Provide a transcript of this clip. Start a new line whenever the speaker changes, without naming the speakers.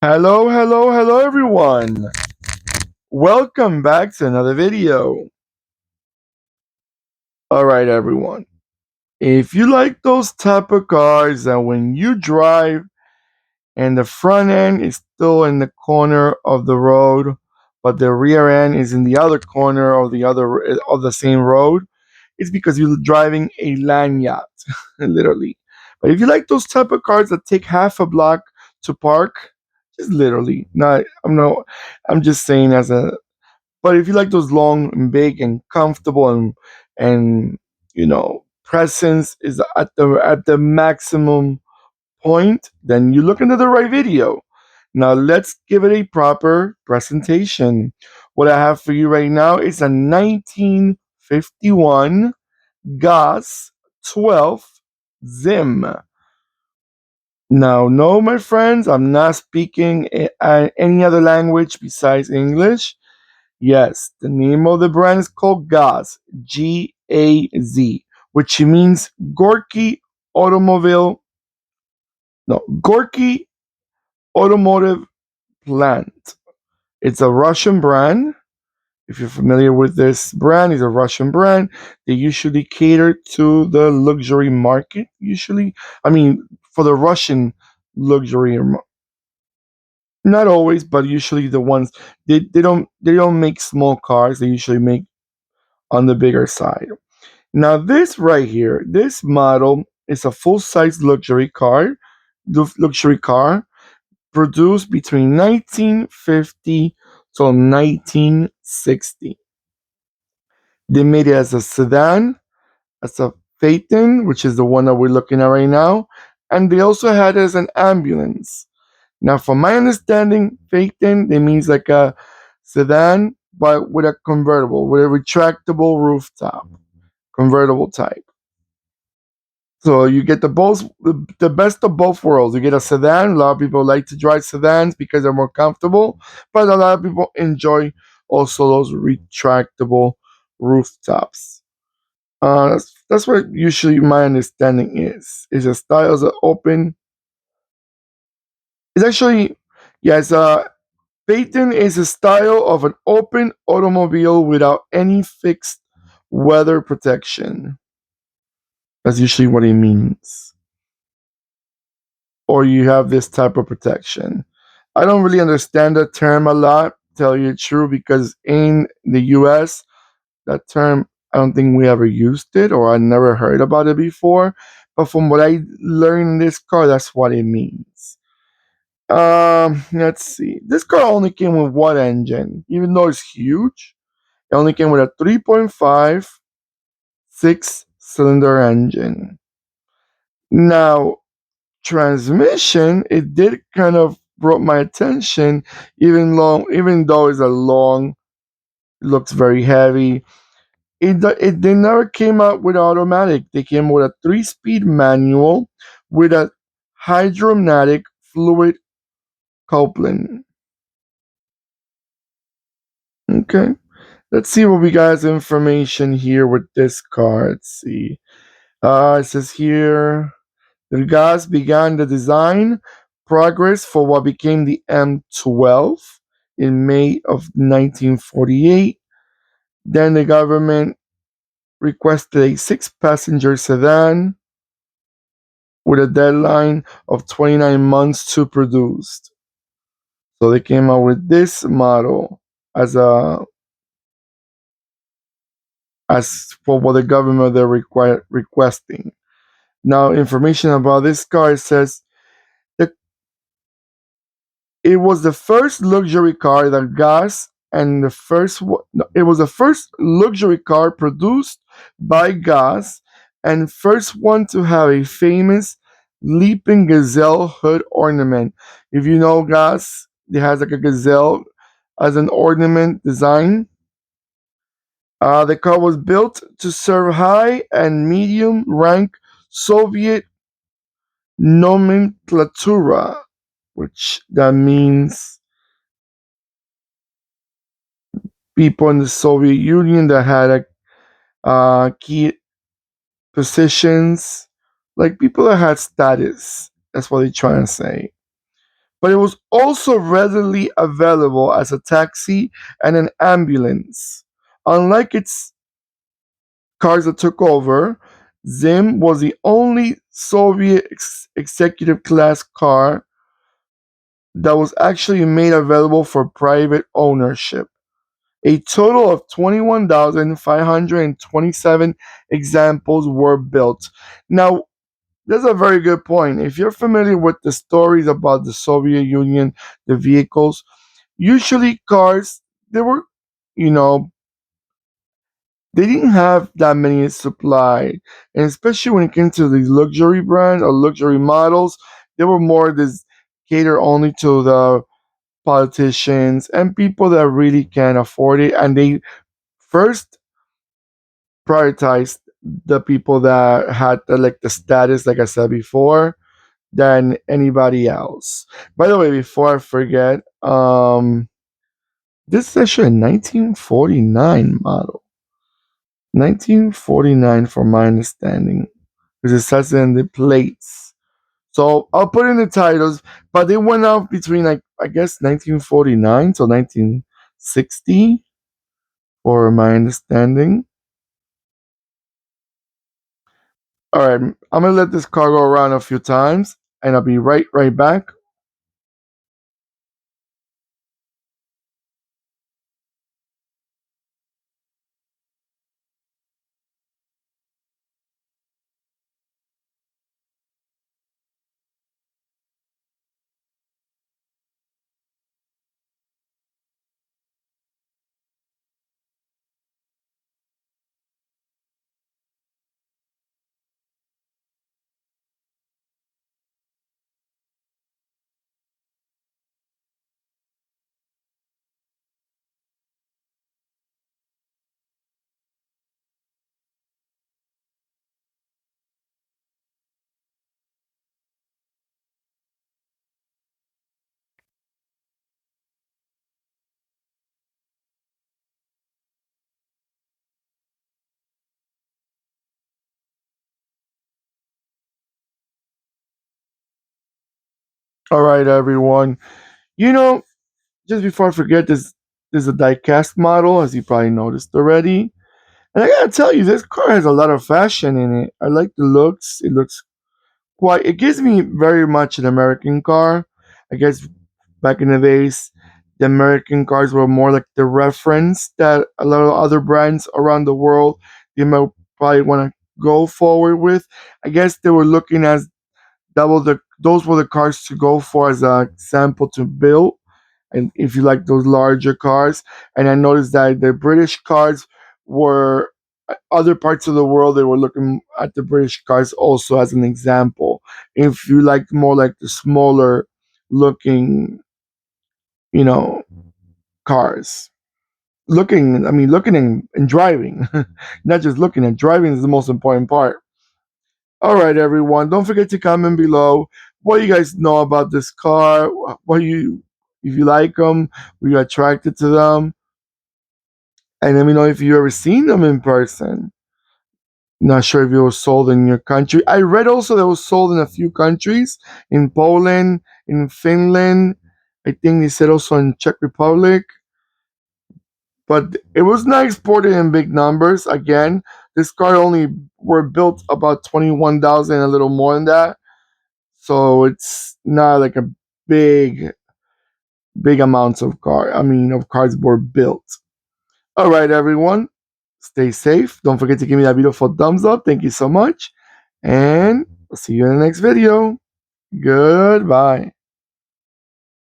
Hello, hello, hello everyone. Welcome back to another video. Alright everyone. If you like those type of cars that when you drive and the front end is still in the corner of the road, but the rear end is in the other corner of the same road, it's because you're driving a land yacht, literally. But if you like those type of cars that take half a block to park, just literally, not I'm just saying as a. But if you like those long and big and comfortable and presence is at the maximum point, then you're looking at the right video. Now let's give it a proper presentation. What I have for you right now is a 1951 GAZ-12 ZIM. Now, no, my friends, I'm not speaking any other language besides English. Yes, the name of the brand is called GAZ, GAZ, which means Gorky Automobile, no, Gorky Automotive Plant. It's a Russian brand. If you're familiar with this brand, it's a Russian brand. They usually cater to the luxury market, usually. I mean, for the Russian luxury, not always, but usually the ones they don't make small cars. They usually make on the bigger side. Now, this right here, this model is a full-size luxury car produced between 1950 to 1960. They made it as a sedan, as a Phaeton, which is the one that we're looking at right now, and they also had it as an ambulance. Now, from my understanding, Phaeton, it means like a sedan, but with a convertible, with a retractable rooftop, convertible type. So you get the best of both worlds. You get a sedan. A lot of people like to drive sedans because they're more comfortable, but a lot of people enjoy also those retractable rooftops. That's what usually my understanding is. Is a style is an open. It's actually yes. Phaeton is a style of an open automobile without any fixed weather protection. That's usually what it means. Or you have this type of protection. I don't really understand that term a lot, tell you the truth, because in the US, that term, I don't think we ever used it or I never heard about it before. But from what I learned in this car, that's what it means. Let's see. This car only came with one engine, even though it's huge. It only came with a 3.5 six-cylinder engine. Now, transmission, it did kind of brought my attention, even though it's a long, looks very heavy. They never came out with automatic. They came with a 3-speed manual with a hydromatic fluid coupling. Okay. Let's see what we got as information here with this car. Let's see. It says here the GAZ began the design progress for what became the M12 in May of 1948. Then the government requested a 6-passenger sedan with a deadline of 29 months to produce. So they came out with this model as for what the government they're requesting. Now, information about this car, it says that it was the first luxury car that GAZ and it was the first luxury car produced by GAZ and first one to have a famous leaping gazelle hood ornament. If you know GAZ, it has like a gazelle as an ornament design. The car was built to serve high and medium rank Soviet nomenclatura, which that means people in the Soviet Union that had key positions, like people that had status. That's what they're trying to say. but it was also readily available as a taxi and an ambulance. Unlike its cars that took over, ZIM was the only Soviet executive class car that was actually made available for private ownership. A total of 21,527 examples were built. Now, that's a very good point. If you're familiar with the stories about the Soviet Union, the vehicles, usually cars, they were, you know, they didn't have that many supply. And especially when it came to the luxury brands or luxury models, they were more this cater only to the politicians and people that really can afford it. And they first prioritized the people that had the status, like I said before, than anybody else. By the way, before I forget, this is actually a 1949 model. 1949, from my understanding, because it says it in the plates. So I'll put in the titles, but they went out between, like, I guess 1949 to 1960, for my understanding. All right, I'm gonna let this car go around a few times, and I'll be right back. All right, everyone. You know, just before I forget, there's a diecast model, as you probably noticed already. And I gotta tell you, this car has a lot of fashion in it. I like the looks. It looks quite. It gives me very much an American car. I guess back in the days, the American cars were more like the reference that a lot of other brands around the world they might probably want to go forward with. I guess they were looking at those were the cars to go for as a sample to build. And if you like those larger cars, and I noticed that the British cars were other parts of the world, they were looking at the British cars also as an example. If you like more like the smaller looking, you know, cars. Looking and driving, not just looking at driving is the most important part. All right, everyone. Don't forget to comment below what you guys know about this car. If you like them, were you attracted to them, and let me know if you ever seen them in person. Not sure if it was sold in your country. I read also that it was sold in a few countries, in Poland, in Finland. I think they said also in Czech Republic, but it was not exported in big numbers. Again, this car only were built about 21,000, a little more than that. So it's not like a big, big amounts of of cars were built. All right, everyone, stay safe. Don't forget to give me that beautiful thumbs up. Thank you so much, and I'll see you in the next video. Goodbye.